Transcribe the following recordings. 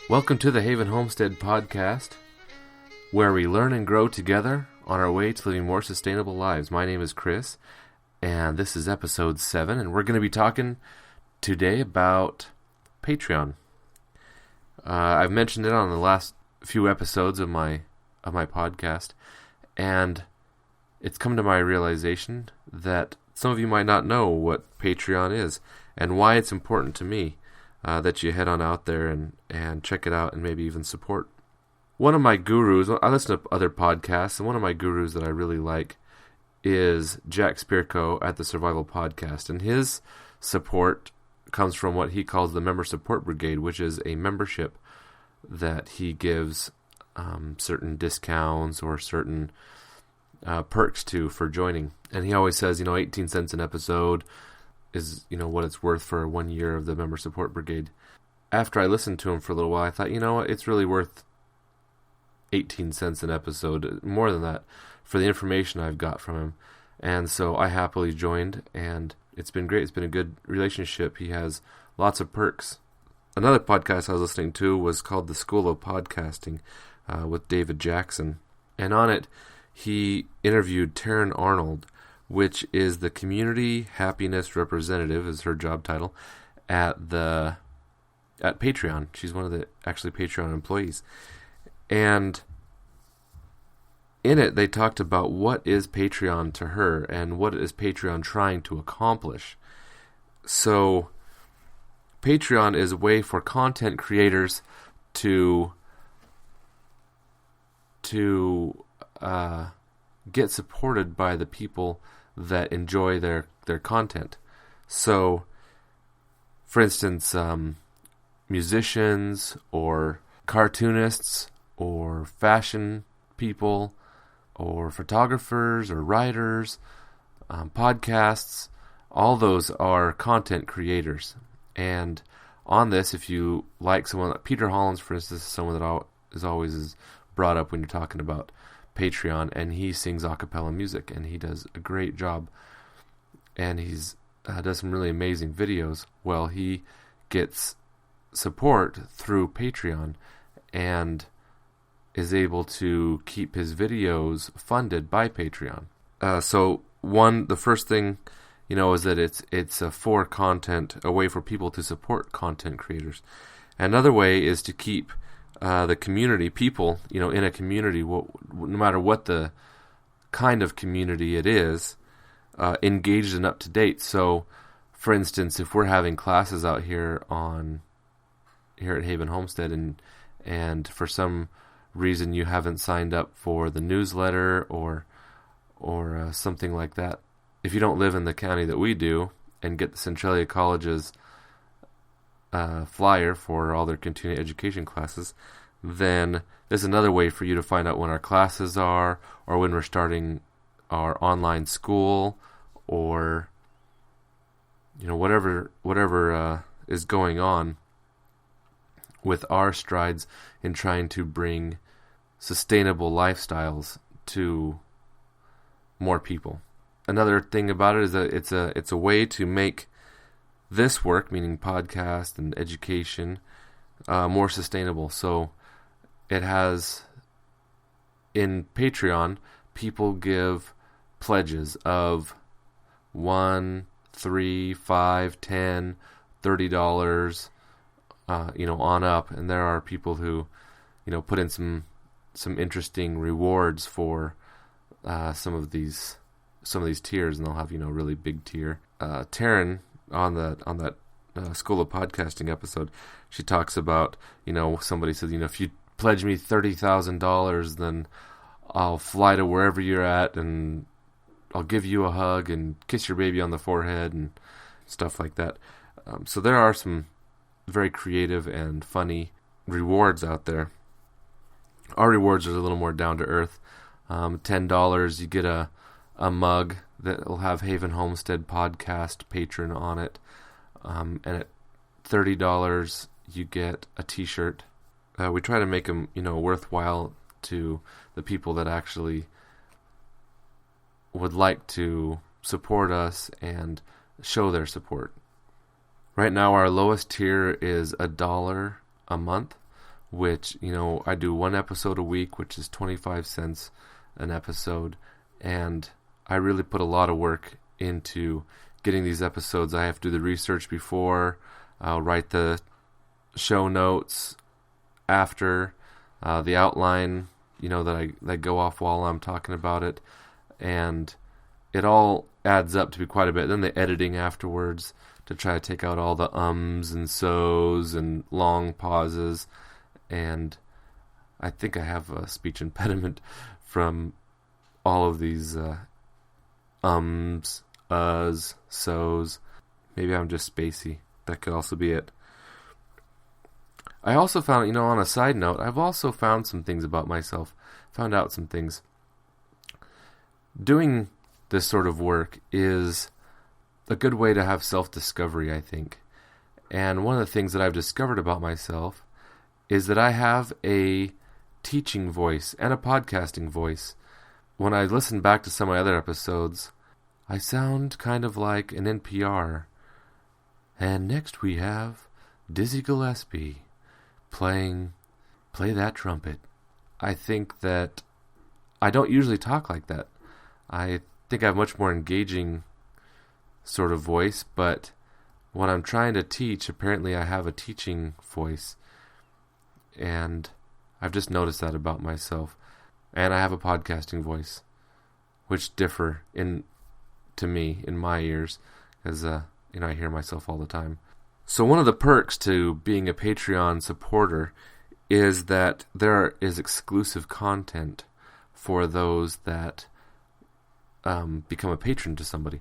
Welcome to the Haven Homestead Podcast, where we learn and grow together on our way to living more sustainable lives. My name is Chris, and this is episode 7, and we're going to be talking today about Patreon. I've mentioned it on the last few episodes of my podcast, and it's come to my realization that some of you might not know what Patreon is and why it's important to me. That you head on out there and check it out and maybe even support. One of my gurus, I listen to other podcasts, and one of my gurus that I really like is Jack Spreaker at the Survival Podcast. And his support comes from what he calls the Member Support Brigade, which is a membership that he gives certain discounts or certain perks to for joining. And he always says, 18 cents an episode is, what it's worth for 1 year of the Member Support Brigade. After I listened to him for a little while, I thought, it's really worth 18 cents an episode, more than that, for the information I've got from him. And so I happily joined, and it's been great. It's been a good relationship. He has lots of perks. Another podcast I was listening to was called The School of Podcasting with David Jackson. And on it, he interviewed Taryn Arnold, which is the Community Happiness Representative, is her job title, at Patreon. She's one of the actually Patreon employees. And in it, they talked about what is Patreon to her and what is Patreon trying to accomplish. So Patreon is a way for content creators to get supported by the people that enjoy their content. So, for instance, musicians or cartoonists or fashion people or photographers or writers, podcasts, all those are content creators. And on this, if you like someone like Peter Hollins, for instance, is someone that is always brought up when you're talking about Patreon, and he sings a cappella music, and he does a great job, and he's does some really amazing videos. Well, he gets support through Patreon and is able to keep his videos funded by Patreon. So the first thing is that it's a way for people to support content creators. Another way is to keep the community, people, in a community, no matter what the kind of community it is, engaged and up to date. So, for instance, if we're having classes out here at Haven Homestead, and for some reason you haven't signed up for the newsletter or something like that, if you don't live in the county that we do and get the Centralia College's flyer for all their continuing education classes, then there's another way for you to find out when our classes are, or when we're starting our online school, or whatever is going on with our strides in trying to bring sustainable lifestyles to more people. Another thing about it is that it's a way to make this work, meaning podcast and education, more sustainable. So it has, in Patreon, people give pledges of $1, $3, $5, $10, $30, on up, and there are people who, put in some interesting rewards for some of these tiers, and they'll have a really big tier. Taryn, on that School of Podcasting episode, she talks about, somebody says, if you pledge me $30,000, then I'll fly to wherever you're at, and I'll give you a hug and kiss your baby on the forehead and stuff like that. So there are some very creative and funny rewards out there. Our rewards are a little more down to earth. $10, you get a mug that will have Haven Homestead Podcast Patron on it. And at $30, you get a t-shirt. We try to make them, worthwhile to the people that actually would like to support us and show their support. Right now, our lowest tier is $1 a month, which, I do one episode a week, which is 25 cents an episode, and I really put a lot of work into getting these episodes. I have to do the research before, I'll write the show notes after, the outline, that go off while I'm talking about it, and it all adds up to be quite a bit. Then the editing afterwards to try to take out all the ums and so's and long pauses, and I think I have a speech impediment from all of these ums, uhs, so's. Maybe I'm just spacey. That could also be it. I also found, on a side note, I've also found some things about myself. Found out some things. Doing this sort of work is a good way to have self-discovery, I think. And one of the things that I've discovered about myself is that I have a teaching voice and a podcasting voice. When I listen back to some of my other episodes, I sound kind of like an NPR. And next we have Dizzy Gillespie play that trumpet. I think that I don't usually talk like that. I think I have a much more engaging sort of voice, but when I'm trying to teach, apparently I have a teaching voice. And I've just noticed that about myself. And I have a podcasting voice, which differ to me in my ears, because I hear myself all the time. So one of the perks to being a Patreon supporter is that there is exclusive content for those that become a patron to somebody.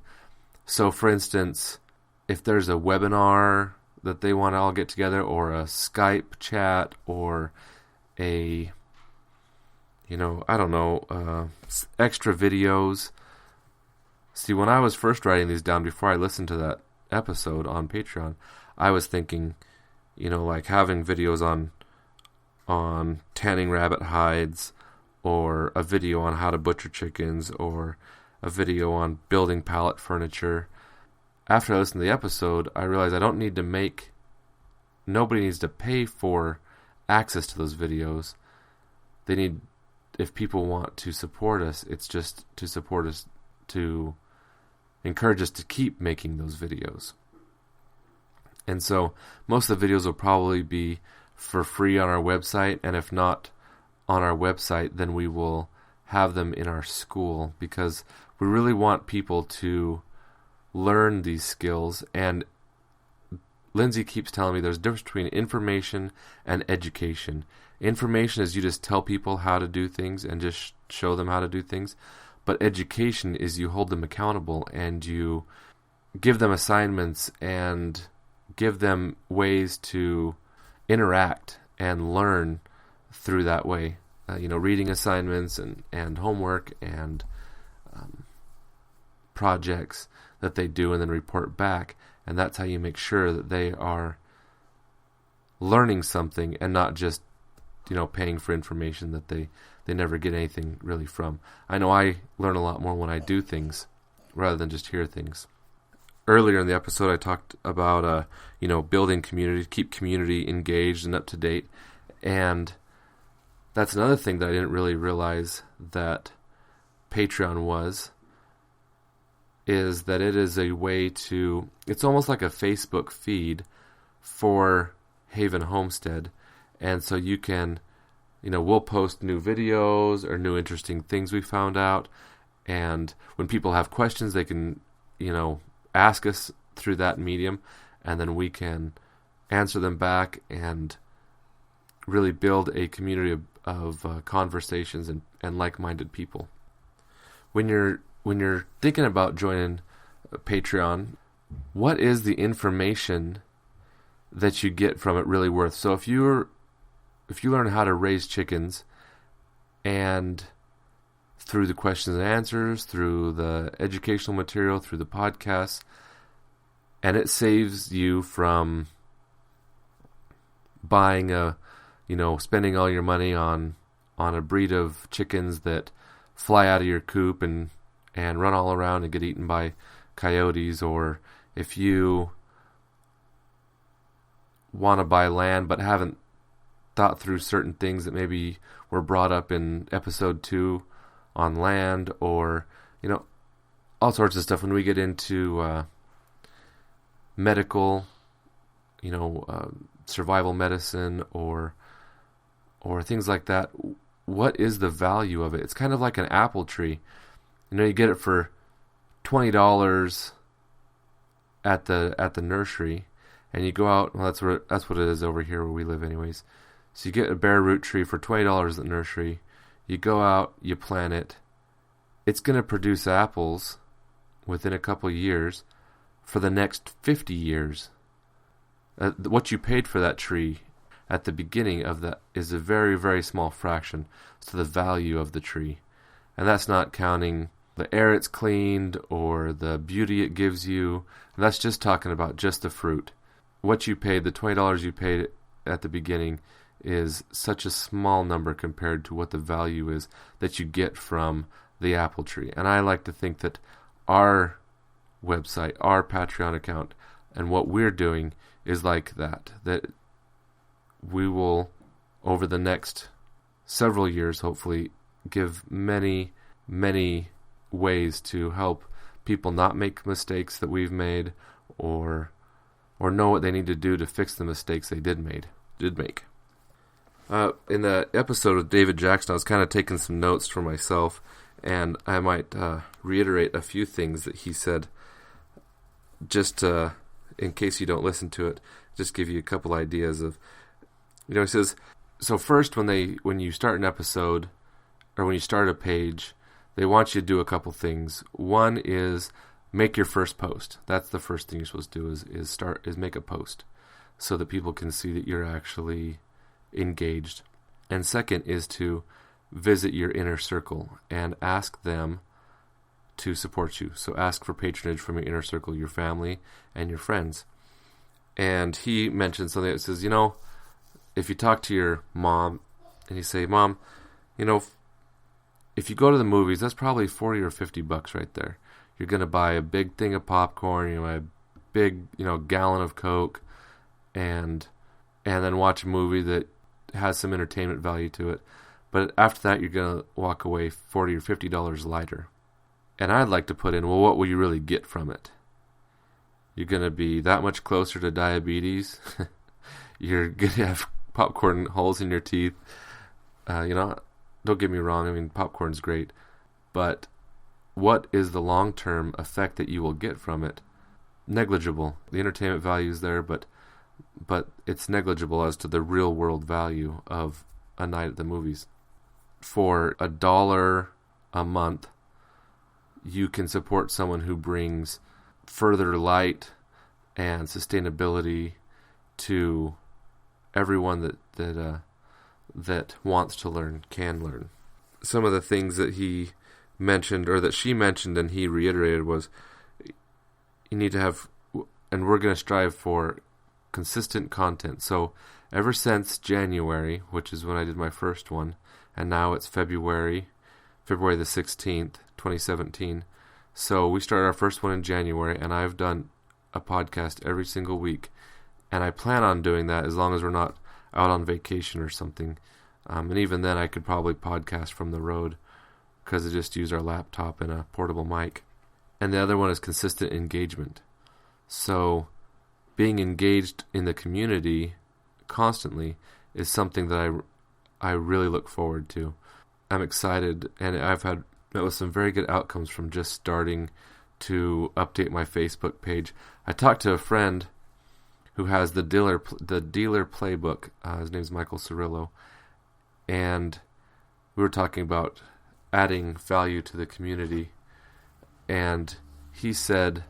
So, for instance, if there's a webinar that they want to all get together, or a Skype chat, or a, extra videos. See, when I was first writing these down before I listened to that episode on Patreon, I was thinking, like having videos on tanning rabbit hides, or a video on how to butcher chickens, or a video on building pallet furniture. After I listened to the episode, I realized nobody needs to pay for access to those videos. If people want to support us, it's just to support us, to encourage us to keep making those videos. And so most of the videos will probably be for free on our website, and if not on our website, then we will have them in our school, because we really want people to learn these skills. And Lindsay keeps telling me there's a difference between information and education. Information is you just tell people how to do things and just show them how to do things. But education is you hold them accountable, and you give them assignments and give them ways to interact and learn through that way. Reading assignments and homework and projects that they do and then report back. And that's how you make sure that they are learning something and not just, paying for information that they never get anything really from. I know I learn a lot more when I do things rather than just hear things. Earlier in the episode, I talked about, building community, keep community engaged and up to date. And that's another thing that I didn't really realize that Patreon is that it is a way to, it's almost like a Facebook feed for Haven Homestead. And so you can, we'll post new videos or new interesting things we found out. And when people have questions, they can, ask us through that medium, and then we can answer them back and really build a community of conversations and like-minded people. When you're thinking about joining Patreon, what is the information that you get from it really worth? So if you learn how to raise chickens, and through the questions and answers, through the educational material, through the podcasts, and it saves you from buying spending all your money on a breed of chickens that fly out of your coop and run all around and get eaten by coyotes, or if you want to buy land but haven't thought through certain things that maybe were brought up in episode 2 on land, or, all sorts of stuff. When we get into medical, survival medicine, or things like that, what is the value of it? It's kind of like an apple tree. You get it for $20 at the nursery, and you go out. Well, that's what it is over here where we live, anyways. So you get a bare root tree for $20 at the nursery. You go out, you plant it. It's going to produce apples within a couple of years for the next 50 years. What you paid for that tree at the beginning of that is a very, very small fraction to the value of the tree. And that's not counting the air it's cleaned or the beauty it gives you. And that's just talking about just the fruit. What you paid, the $20 you paid at the beginning, is such a small number compared to what the value is that you get from the apple tree. And I like to think that our website, our Patreon account, and what we're doing is like that we will, over the next several years, hopefully, give many, many ways to help people not make mistakes that we've made, or know what they need to do to fix the mistakes they did make. In the episode with David Jackson, I was kind of taking some notes for myself, and I might reiterate a few things that he said, just in case you don't listen to it, just give you a couple ideas of, he says, so first when you start an episode, or when you start a page, they want you to do a couple things. One is make your first post. That's the first thing you're supposed to do is make a post so that people can see that you're actually engaged. And second is to visit your inner circle and ask them to support you. So ask for patronage from your inner circle, your family and your friends. And he mentioned something that says, if you talk to your mom and you say, Mom, if you go to the movies, that's probably $40 or $50 right there. You're going to buy a big thing of popcorn, a big, gallon of Coke, and then watch a movie that has some entertainment value to it. But after that, you're going to walk away $40 or $50 lighter. And I'd like to put in, well, what will you really get from it? You're going to be that much closer to diabetes. You're going to have popcorn holes in your teeth. Don't get me wrong. Popcorn's great. But what is the long-term effect that you will get from it? Negligible. The entertainment value is there, but it's negligible as to the real-world value of a night at the movies. For $1 a month, you can support someone who brings further light and sustainability to everyone that wants to learn, can learn. Some of the things that he mentioned, or that she mentioned and he reiterated, was you need to have, and we're going to strive for, consistent content. So ever since January, which is when I did my first one, and now it's February the 16th, 2017. So we started our first one in January, and I've done a podcast every single week. And I plan on doing that as long as we're not out on vacation or something. And even then, I could probably podcast from the road because I just use our laptop and a portable mic. And the other one is consistent engagement. So being engaged in the community constantly is something that I really look forward to. I'm excited, and I've met with some very good outcomes from just starting to update my Facebook page. I talked to a friend who has the dealer playbook. His name's Michael Cirillo, and we were talking about adding value to the community, and he said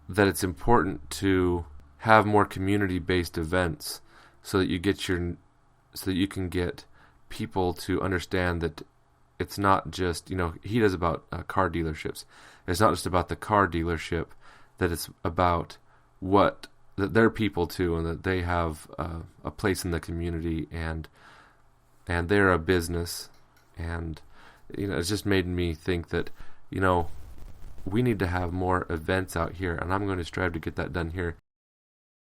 that it's important to have more community-based events so that you can get people to understand that it's not just, he does about car dealerships. It's not just about the car dealership, that it's about that they're people too, and that they have a place in the community, and they're a business. And it's just made me think that we need to have more events out here, and I'm going to strive to get that done here